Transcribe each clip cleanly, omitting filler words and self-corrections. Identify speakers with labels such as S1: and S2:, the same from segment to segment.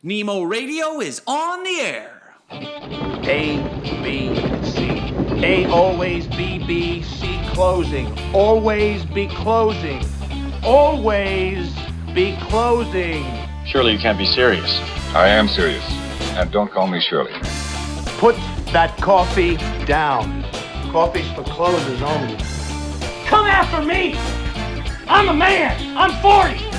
S1: Nemo Radio is on the air.
S2: A, B, C. A, always, B, B, C, closing. Always be closing. Always be closing.
S3: Surely you can't be serious.
S4: I am serious. And don't call me Shirley.
S2: Put that coffee down. Coffee's for closers only. Come after me! I'm a man! I'm 40!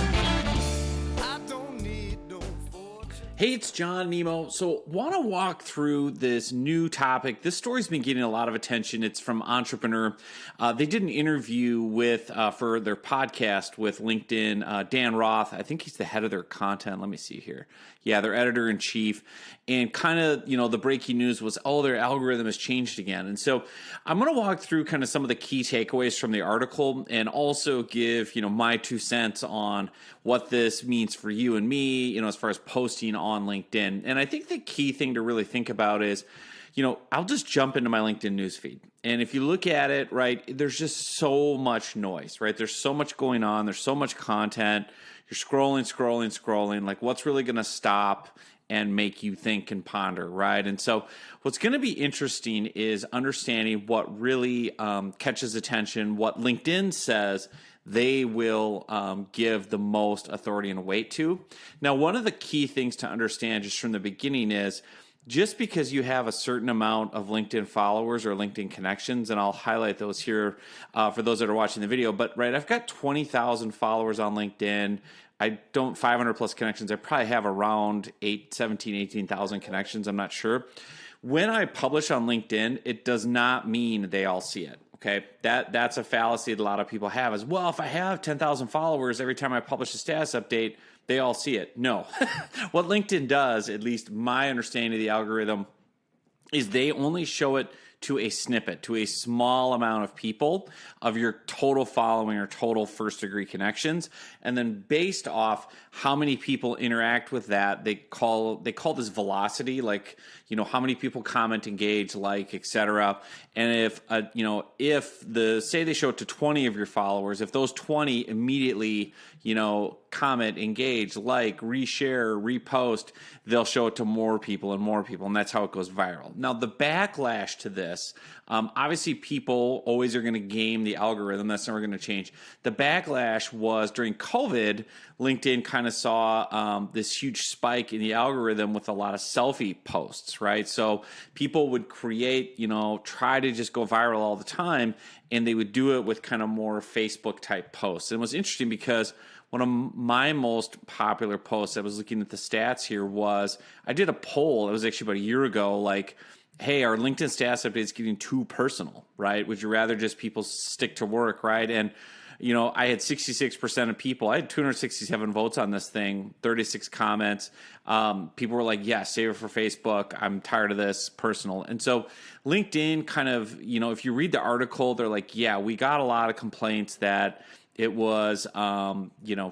S1: Hey, it's John Nemo. So, want to walk through this new topic. This story's been getting a lot of attention. It's from Entrepreneur. They did an interview with for their podcast with LinkedIn. Dan Roth, I think he's the head of their content. Let me see here. Yeah, their editor in chief. And kind of, the breaking news was, their algorithm has changed again. And so, I'm going to walk through kind of some of the key takeaways from the article, and also give my 2 cents on what this means for you and me, as far as posting on LinkedIn. And I think the key thing to really think about is, I'll just jump into my LinkedIn newsfeed. And if you look at it, right, there's just so much noise, right? There's so much going on. There's so much content. You're scrolling. Like, what's really going to stop and make you think and ponder, right? And so what's going to be interesting is understanding what really catches attention, what LinkedIn says they will give the most authority and weight to. Now, one of the key things to understand just from the beginning is, just because you have a certain amount of LinkedIn followers or LinkedIn connections, and I'll highlight those here for those that are watching the video, but right, I've got 20,000 followers on LinkedIn. I don't 500 plus connections. I probably have around 18,000 connections. I'm not sure. When I publish on LinkedIn, it does not mean they all see it. Okay, that's a fallacy that a lot of people have is, well, if I have 10,000 followers, every time I publish a status update, they all see it. No. What LinkedIn does, at least my understanding of the algorithm, is they only show it to a snippet, to a small amount of people of your total following or total first degree connections. And then based off how many people interact with that, they call this velocity, like, how many people comment, engage, like, etc. And if, say they show it to 20 of your followers, if those 20 immediately, comment, engage, like, reshare, repost, they'll show it to more people, and that's how it goes viral. Now, the backlash to this, obviously people always are going to game the algorithm. That's never going to change. The backlash was during COVID, LinkedIn kind of saw this huge spike in the algorithm with a lot of selfie posts, right? So people would create, try to just go viral all the time, and they would do it with kind of more Facebook type posts. And it was interesting because one of my most popular posts, I was looking at the stats here, was I did a poll. It was actually about a year ago, like, hey, our LinkedIn status update is getting too personal, right? Would you rather just people stick to work, right? And, I had 66% of people. I had 267 votes on this thing, 36 comments. People were like, yeah, save it for Facebook. I'm tired of this, personal. And so LinkedIn kind of, if you read the article, they're like, yeah, we got a lot of complaints that it was,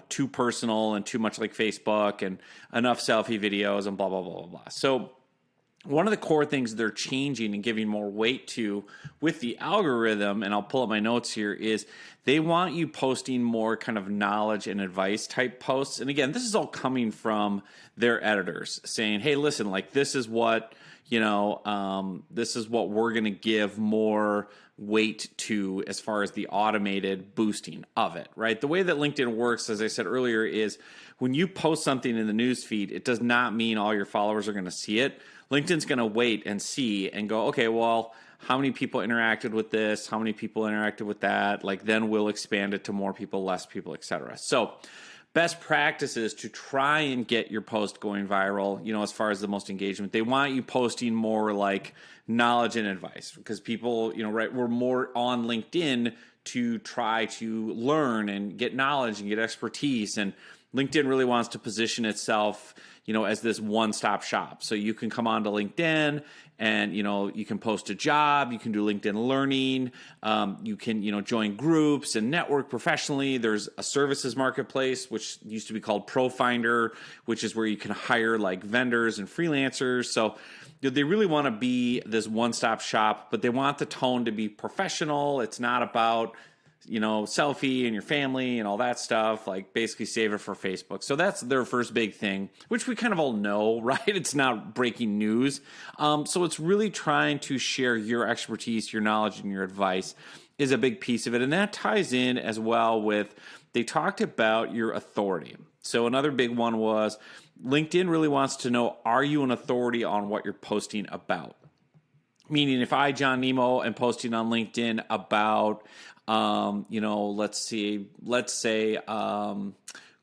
S1: too personal and too much like Facebook and enough selfie videos and blah, blah, blah, blah, blah. So one of the core things they're changing and giving more weight to with the algorithm, and I'll pull up my notes here, is they want you posting more kind of knowledge and advice type posts. And again, this is all coming from their editors saying, hey, listen, like, this is what, this is what we're going to give more weight to as far as the automated boosting of it, right? The way that LinkedIn works, as I said earlier, is when you post something in the news feed, it does not mean all your followers are going to see it. LinkedIn's going to wait and see and go, okay, well, how many people interacted with this? How many people interacted with that? Like, then we'll expand it to more people, less people, etc. So best practices to try and get your post going viral, as far as the most engagement. They want you posting more like knowledge and advice because people, right, we're more on LinkedIn to try to learn and get knowledge and get expertise. And LinkedIn really wants to position itself, as this one-stop shop. So you can come onto LinkedIn and, you can post a job, you can do LinkedIn Learning, you can, join groups and network professionally. There's a services marketplace, which used to be called ProFinder, which is where you can hire like vendors and freelancers. So they really want to be this one-stop shop, but they want the tone to be professional. It's not about selfie and your family and all that stuff, like basically save it for Facebook. So that's their first big thing, which we kind of all know, right? It's not breaking news. So it's really trying to share your expertise, your knowledge, and your advice is a big piece of it. And that ties in as well with, they talked about your authority. So another big one was LinkedIn really wants to know, are you an authority on what you're posting about? Meaning if I, John Nemo, am posting on LinkedIn about, let's say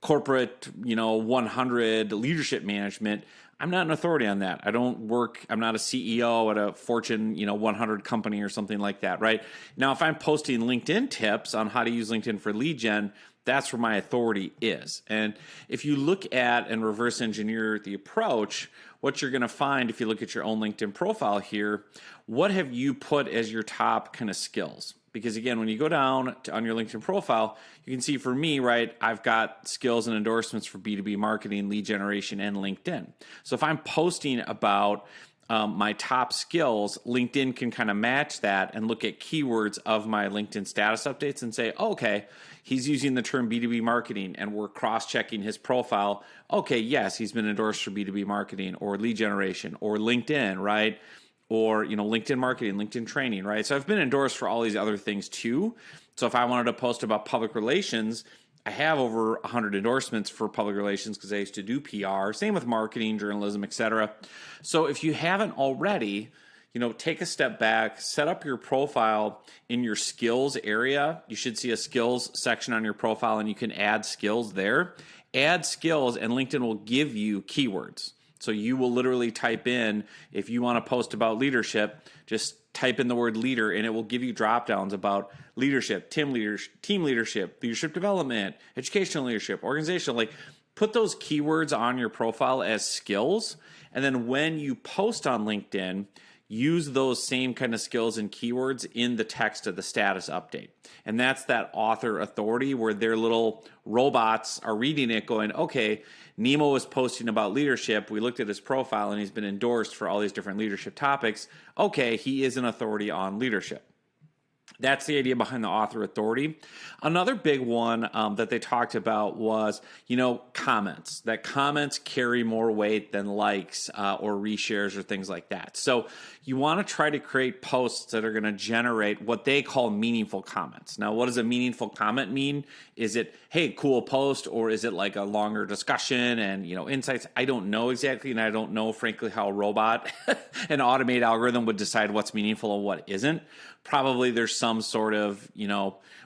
S1: corporate, 100 leadership management, I'm not an authority on that. I'm not a CEO at a Fortune, 100 company or something like that, right? Now, if I'm posting LinkedIn tips on how to use LinkedIn for lead gen, that's where my authority is. And if you look at and reverse engineer the approach, what you're going to find if you look at your own LinkedIn profile here, what have you put as your top kind of skills? Because again, when you go down on your LinkedIn profile, you can see for me, right, I've got skills and endorsements for B2B marketing, lead generation, and LinkedIn. So if I'm posting about my top skills, LinkedIn can kind of match that and look at keywords of my LinkedIn status updates and say, okay, he's using the term B2B marketing and we're cross-checking his profile. Okay, yes, he's been endorsed for B2B marketing or lead generation or LinkedIn, right? Or, LinkedIn marketing, LinkedIn training, right? So I've been endorsed for all these other things too. So if I wanted to post about public relations, I have over 100 endorsements for public relations because I used to do PR. Same with marketing, journalism, etc. So if you haven't already, take a step back, set up your profile in your skills area. You should see a skills section on your profile and you can add skills there. Add skills and LinkedIn will give you keywords. So you will literally type in, if you want to post about leadership, just type in the word leader and it will give you drop downs about leadership, team leadership, leadership development, educational leadership, organizational. Like put those keywords on your profile as skills. And then when you post on LinkedIn, use those same kind of skills and keywords in the text of the status update. And that's that author authority where their little robots are reading it going, okay, Nemo is posting about leadership. We looked at his profile and he's been endorsed for all these different leadership topics. Okay, he is an authority on leadership. That's the idea behind the author authority. Another big one that they talked about was, comments. That comments carry more weight than likes or reshares or things like that. So you want to try to create posts that are going to generate what they call meaningful comments. Now, what does a meaningful comment mean? Is it, hey, cool post, or is it like a longer discussion and, insights? I don't know exactly, and I don't know, frankly, how a robot, an automated algorithm would decide what's meaningful and what isn't. Probably there's some sort of,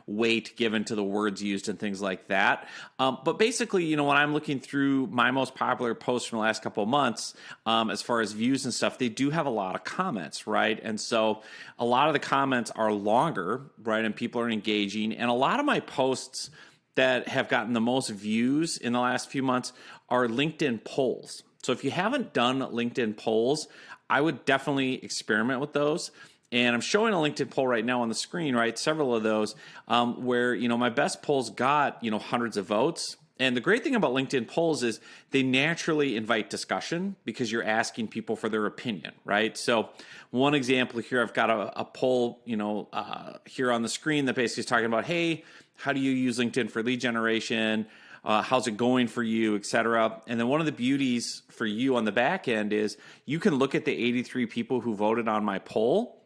S1: weight given to the words used and things like that. But basically, when I'm looking through my most popular posts from the last couple of months, as far as views and stuff, they do have a lot of comments, right? And so a lot of the comments are longer, right? And people are engaging. And a lot of my posts that have gotten the most views in the last few months are LinkedIn polls. So if you haven't done LinkedIn polls, I would definitely experiment with those. And I'm showing a LinkedIn poll right now on the screen, right? Several of those where, my best polls got, hundreds of votes. And the great thing about LinkedIn polls is they naturally invite discussion because you're asking people for their opinion, right? So one example here, I've got a poll, here on the screen that basically is talking about, hey, how do you use LinkedIn for lead generation? How's it going for you, et cetera. And then one of the beauties for you on the back end is you can look at the 83 people who voted on my poll,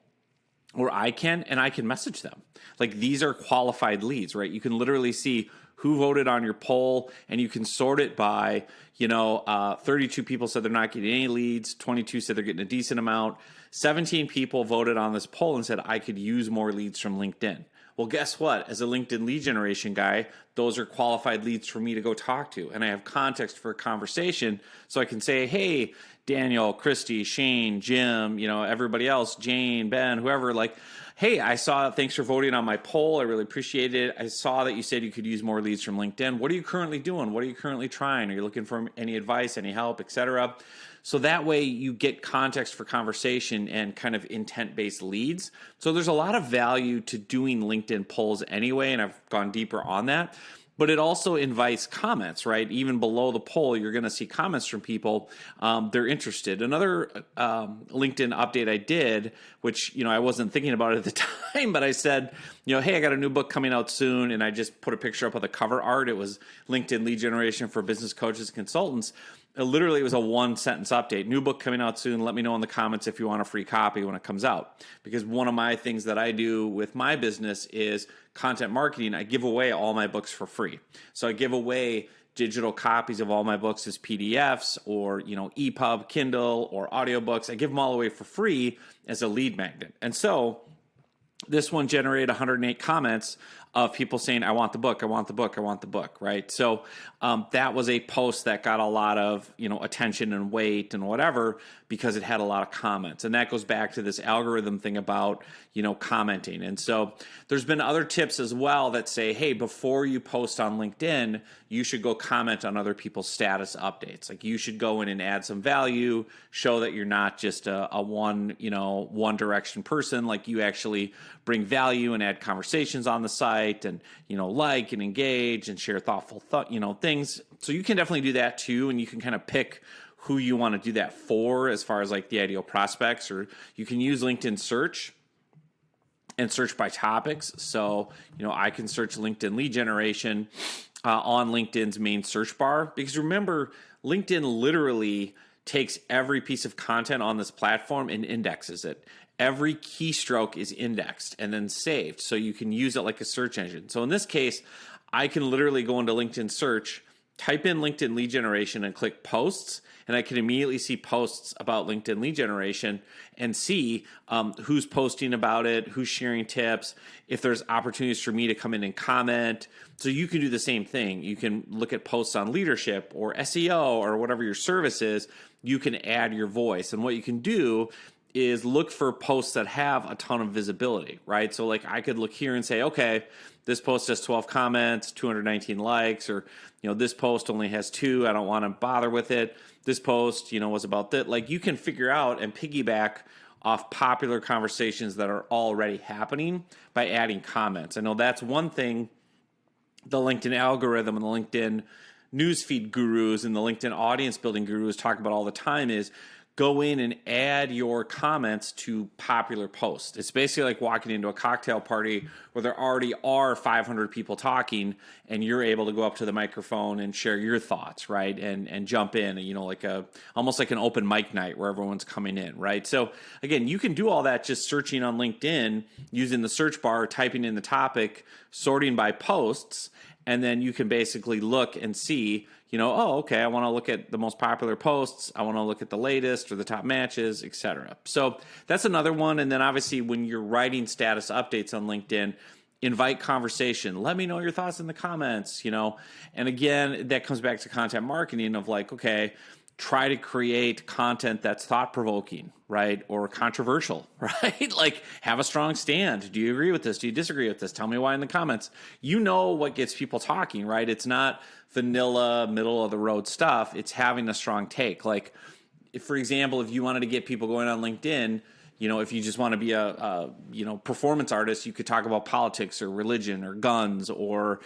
S1: or I can message them. Like these are qualified leads, right? You can literally see who voted on your poll and you can sort it by, 32 people said they're not getting any leads, 22 said they're getting a decent amount, 17 people voted on this poll and said, I could use more leads from LinkedIn. Well, guess what? As a LinkedIn lead generation guy, those are qualified leads for me to go talk to. And I have context for a conversation. So I can say, hey, Daniel, Christy, Shane, Jim, everybody else, Jane, Ben, whoever, like, hey, I saw, thanks for voting on my poll. I really appreciate it. I saw that you said you could use more leads from LinkedIn. What are you currently doing? What are you currently trying? Are you looking for any advice, any help, et cetera? So that way you get context for conversation and kind of intent-based leads. So there's a lot of value to doing LinkedIn polls anyway, and I've gone deeper on that. but it also invites comments, right? Even below the poll, you're going to see comments from people. They're interested. Another LinkedIn update I did, which, I wasn't thinking about it at the time, but I said, hey, I got a new book coming out soon. And I just put a picture up of the cover art. It was LinkedIn lead generation for business coaches and consultants. Literally, it was a 1-sentence update. New book coming out soon. Let me know in the comments if you want a free copy when it comes out. Because one of my things that I do with my business is content marketing. I give away all my books for free. So I give away digital copies of all my books as PDFs or, EPUB, Kindle, or audiobooks. I give them all away for free as a lead magnet. And so this one generated 108 comments of people saying, I want the book, I want the book, I want the book, right? So that was a post that got a lot of, attention and weight and whatever because it had a lot of comments. And that goes back to this algorithm thing about, commenting. And so there's been other tips as well that say, hey, before you post on LinkedIn, you should go comment on other people's status updates. Like you should go in and add some value, show that you're not just a one direction person, like you actually bring value and add conversations on the site and, like and engage and share thoughtful things. So you can definitely do that too. And you can kind of pick who you want to do that for as far as like the ideal prospects, or you can use LinkedIn search and search by topics. So, I can search LinkedIn lead generation on LinkedIn's main search bar, because remember, LinkedIn literally takes every piece of content on this platform and indexes it. Every keystroke is indexed and then saved, so you can use it like a search engine. So in this case, I can literally go into LinkedIn search, type in LinkedIn lead generation and click posts, and I can immediately see posts about LinkedIn lead generation and see who's posting about it, who's sharing tips, if there's opportunities for me to come in and comment. So you can do the same thing. You can look at posts on leadership or SEO or whatever your service is. You can add your voice. And what you can do is look for posts that have a ton of visibility, right? So like I could look here and say, okay, this post has 12 comments, 219 likes, or, this post only has 2. I don't want to bother with it. This post, was about that. Like you can figure out and piggyback off popular conversations that are already happening by adding comments. I know that's one thing the LinkedIn algorithm and the LinkedIn newsfeed gurus and the LinkedIn audience building gurus talk about all the time is go in and add your comments to popular posts. It's basically like walking into a cocktail party where there already are 500 people talking and you're able to go up to the microphone and share your thoughts, right? And jump in, like almost like an open mic night where everyone's coming in, right? So again, you can do all that just searching on LinkedIn, using the search bar, typing in the topic, sorting by posts, and then you can basically look and see, okay, I want to look at the most popular posts. I want to look at the latest or the top matches, etc. So that's another one. And then obviously when you're writing status updates on LinkedIn, invite conversation. Let me know your thoughts in the comments, And again, that comes back to content marketing of like, okay, try to create content that's thought-provoking, right? Or controversial, right? Like have a strong stand. Do you agree with this? Do you disagree with this? Tell me why in the comments. You know what gets people talking, right? It's not vanilla, middle-of-the-road stuff. It's having a strong take. Like, if, for example, if you wanted to get people going on LinkedIn, if you just want to be a performance artist, you could talk about politics or religion or guns or,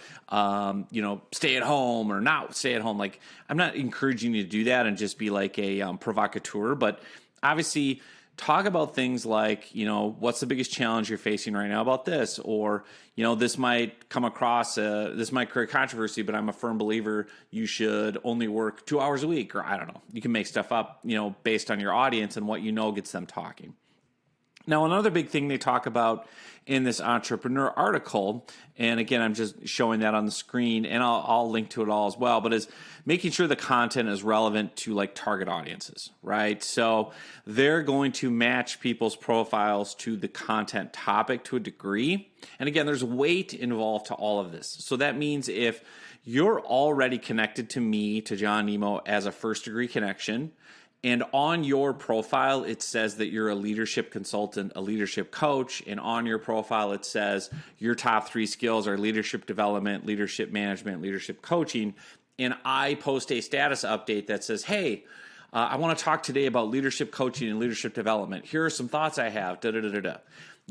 S1: stay at home or not stay at home. Like, I'm not encouraging you to do that and just be like a provocateur, but obviously talk about things like, what's the biggest challenge you're facing right now about this? Or, this might come across, this might create controversy, but I'm a firm believer you should only work 2 hours a week. Or I don't know. You can make stuff up, based on your audience and what gets them talking. Now, another big thing they talk about in this entrepreneur article, and again, I'm just showing that on the screen, and I'll link to it all as well, but is making sure the content is relevant to like target audiences, right? So they're going to match people's profiles to the content topic to a degree. And again, there's weight involved to all of this. So that means if you're already connected to me, to John Nemo, as a first degree connection, and on your profile, it says that you're a leadership consultant, a leadership coach. And on your profile, it says your top 3 skills are leadership development, leadership management, leadership coaching. And I post a status update that says, hey, I want to talk today about leadership coaching and leadership development. Here are some thoughts I have,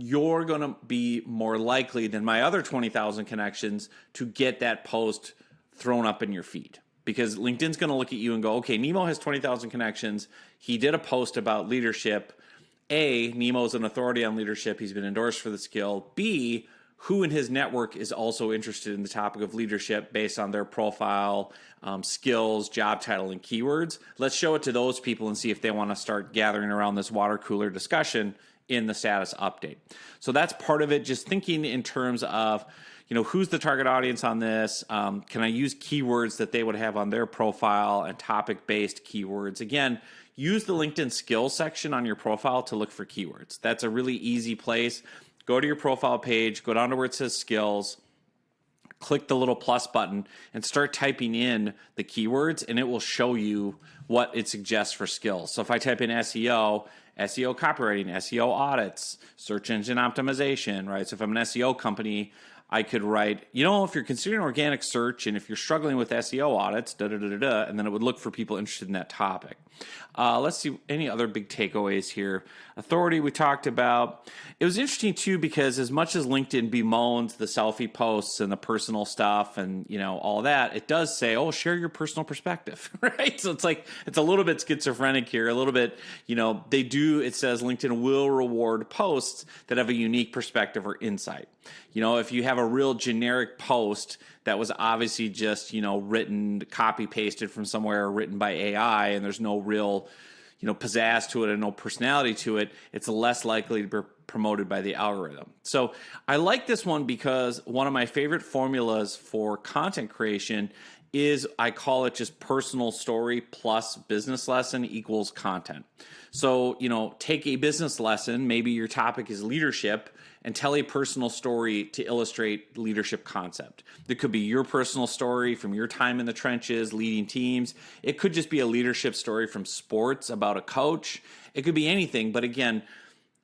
S1: you're going to be more likely than my other 20,000 connections to get that post thrown up in your feed. Because LinkedIn's going to look at you and go, okay, Nemo has 20,000 connections. He did a post about leadership. A, Nemo's an authority on leadership. He's been endorsed for the skill. B, who in his network is also interested in the topic of leadership based on their profile, skills, job title, and keywords. Let's show it to those people and see if they want to start gathering around this water cooler discussion in the status update. So that's part of it, just thinking in terms of, who's the target audience on this? Can I use keywords that they would have on their profile and topic-based keywords? Again, use the LinkedIn skills section on your profile to look for keywords. That's a really easy place. Go to your profile page, go down to where it says skills, click the little plus button, and start typing in the keywords, and it will show you what it suggests for skills. So if I type in SEO copywriting, SEO audits, search engine optimization, right? So if I'm an SEO company, I could write, if you're considering organic search and if you're struggling with SEO audits, and then it would look for people interested in that topic. Let's see any other big takeaways here. Authority we talked about. It was interesting too because as much as LinkedIn bemoans the selfie posts and the personal stuff and all that, it does say, share your personal perspective, right? So it's a little bit schizophrenic here, a little bit, it says LinkedIn will reward posts that have a unique perspective or insight. If you have a real generic post that was obviously just, written, copy pasted from somewhere, written by AI, and there's no real, pizzazz to it and no personality to it, it's less likely to be promoted by the algorithm. So I like this one because one of my favorite formulas for content creation is I call it just personal story plus business lesson equals content. So, take a business lesson, maybe your topic is leadership, and tell a personal story to illustrate leadership concept. It could be your personal story from your time in the trenches, leading teams. It could just be a leadership story from sports about a coach. It could be anything, but again,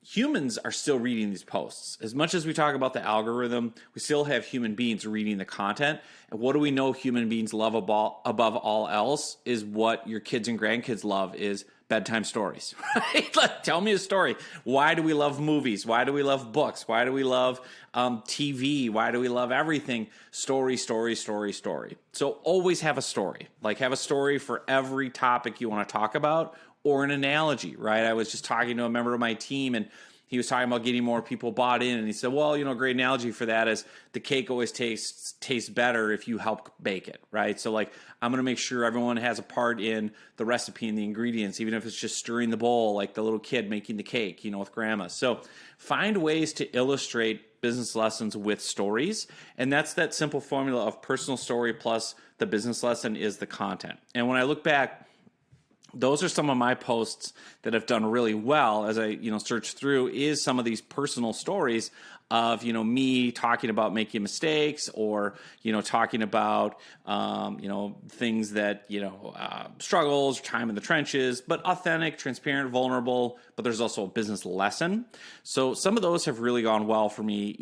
S1: humans are still reading these posts. As much as we talk about the algorithm, we still have human beings reading the content. And what do we know human beings love above all else is what your kids and grandkids love is bedtime stories, right? Like, tell me a story. Why do we love movies? Why do we love books? Why do we love TV? Why do we love everything? Story, story, story, story. So always have a story. Like have a story for every topic you want to talk about or an analogy, right? I was just talking to a member of my team and he was talking about getting more people bought in. And he said, well, a great analogy for that is the cake always tastes better if you help bake it, right? So like, I'm going to make sure everyone has a part in the recipe and the ingredients, even if it's just stirring the bowl, like the little kid making the cake, with grandma. So find ways to illustrate business lessons with stories. And that's that simple formula of personal story plus the business lesson is the content. And when I look back, those are some of my posts that have done really well as I, search through is some of these personal stories of, me talking about making mistakes or, talking about, things that, struggles, time in the trenches, but authentic, transparent, vulnerable, but there's also a business lesson. So some of those have really gone well for me.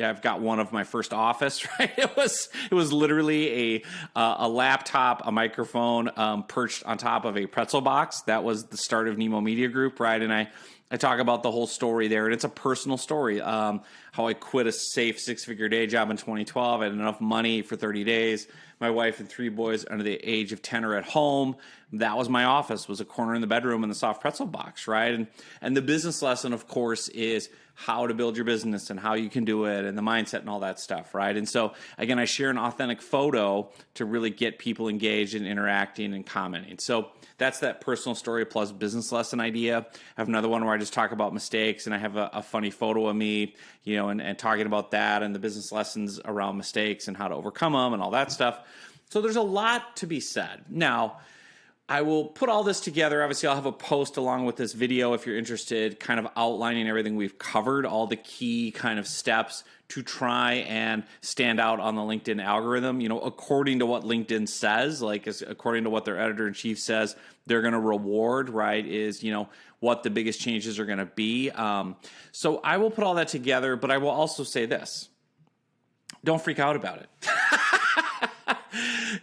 S1: I've got one of my first office, right? It was literally a laptop, a microphone, perched on top of a pretzel box. That was the start of Nemo Media Group, right? And I talk about the whole story there, and it's a personal story. How I quit a safe six-figure day job in 2012. I had enough money for 30 days. My wife and 3 boys under the age of 10 are at home. That was my office, was a corner in the bedroom in the soft pretzel box, right? And the business lesson, of course, is how to build your business and how you can do it and the mindset and all that stuff, right? And so, again, I share an authentic photo to really get people engaged and interacting and commenting. So that's that personal story plus business lesson idea. I have another one where I just talk about mistakes and I have a funny photo of me, and talking about that and the business lessons around mistakes and how to overcome them and all that stuff. So there's a lot to be said. Now, I will put all this together. Obviously, I'll have a post along with this video if you're interested, kind of outlining everything we've covered, all the key kind of steps to try and stand out on the LinkedIn algorithm. According to what LinkedIn says, according to what their editor-in-chief says, they're going to reward, right, is, what the biggest changes are going to be. So I will put all that together, but I will also say this. Don't freak out about it.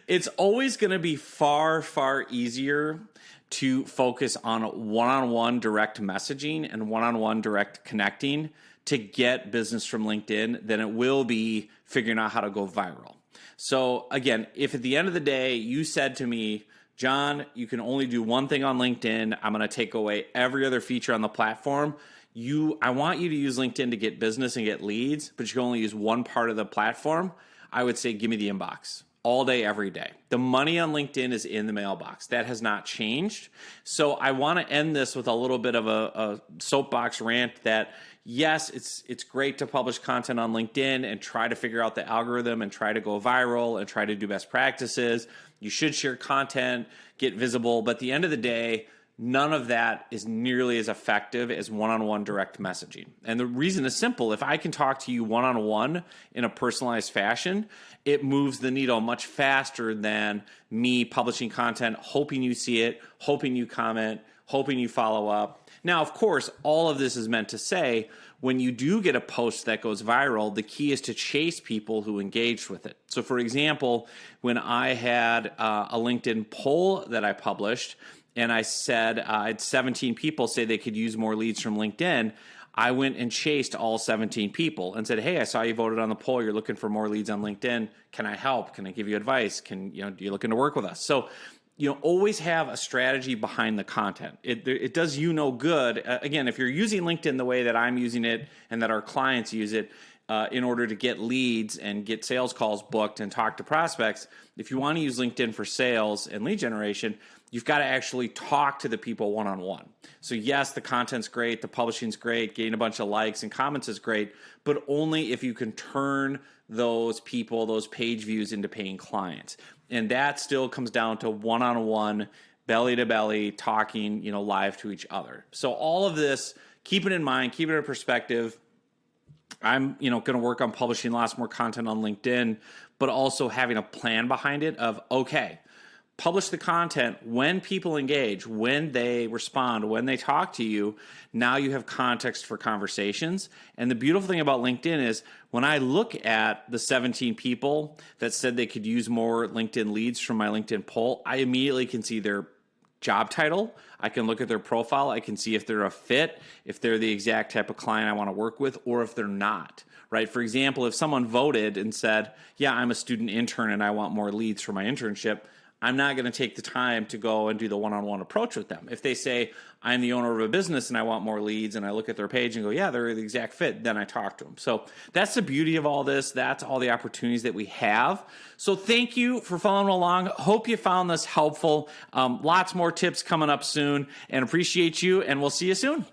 S1: It's always going to be far, far easier to focus on one-on-one direct messaging and one-on-one direct connecting to get business from LinkedIn than it will be figuring out how to go viral. So again, if at the end of the day you said to me, John, you can only do one thing on LinkedIn, I'm going to take away every other feature on the platform. I want you to use LinkedIn to get business and get leads, but you can only use one part of the platform. I would say give me the inbox all day, every day. The money on LinkedIn is in the mailbox. That has not changed. So I want to end this with a little bit of a soapbox rant that, yes, it's great to publish content on LinkedIn and try to figure out the algorithm and try to go viral and try to do best practices. You should share content, get visible. But at the end of the day, none of that is nearly as effective as one-on-one direct messaging. And the reason is simple. If I can talk to you one-on-one in a personalized fashion, it moves the needle much faster than me publishing content, hoping you see it, hoping you comment, hoping you follow up. Now, of course, all of this is meant to say, when you do get a post that goes viral, the key is to chase people who engaged with it. So for example, when I had a LinkedIn poll that I published, and I said I had 17 people say they could use more leads from LinkedIn, I went and chased all 17 people and said, hey, I saw you voted on the poll. You're looking for more leads on LinkedIn. Can I help? Can I give you advice? Do you looking to work with us? So, always have a strategy behind the content. It does you no good. Again, if you're using LinkedIn the way that I'm using it and that our clients use it in order to get leads and get sales calls booked and talk to prospects, if you want to use LinkedIn for sales and lead generation, you've got to actually talk to the people one-on-one. So yes, the content's great, the publishing's great, getting a bunch of likes and comments is great, but only if you can turn those people, those page views into paying clients. And that still comes down to one-on-one, belly-to-belly, talking, live to each other. So all of this, keep it in mind, keep it in perspective. I'm, going to work on publishing lots more content on LinkedIn, but also having a plan behind it of, okay, publish the content when people engage, when they respond, when they talk to you. Now you have context for conversations. And the beautiful thing about LinkedIn is when I look at the 17 people that said they could use more LinkedIn leads from my LinkedIn poll, I immediately can see their job title. I can look at their profile. I can see if they're a fit, if they're the exact type of client I want to work with, or if they're not, right? For example, if someone voted and said, yeah, I'm a student intern and I want more leads for my internship, I'm not going to take the time to go and do the one-on-one approach with them. If they say, I'm the owner of a business and I want more leads, and I look at their page and go, yeah, they're the exact fit, then I talk to them. So that's the beauty of all this. That's all the opportunities that we have. So thank you for following along. Hope you found this helpful. Lots more tips coming up soon, and appreciate you, and we'll see you soon.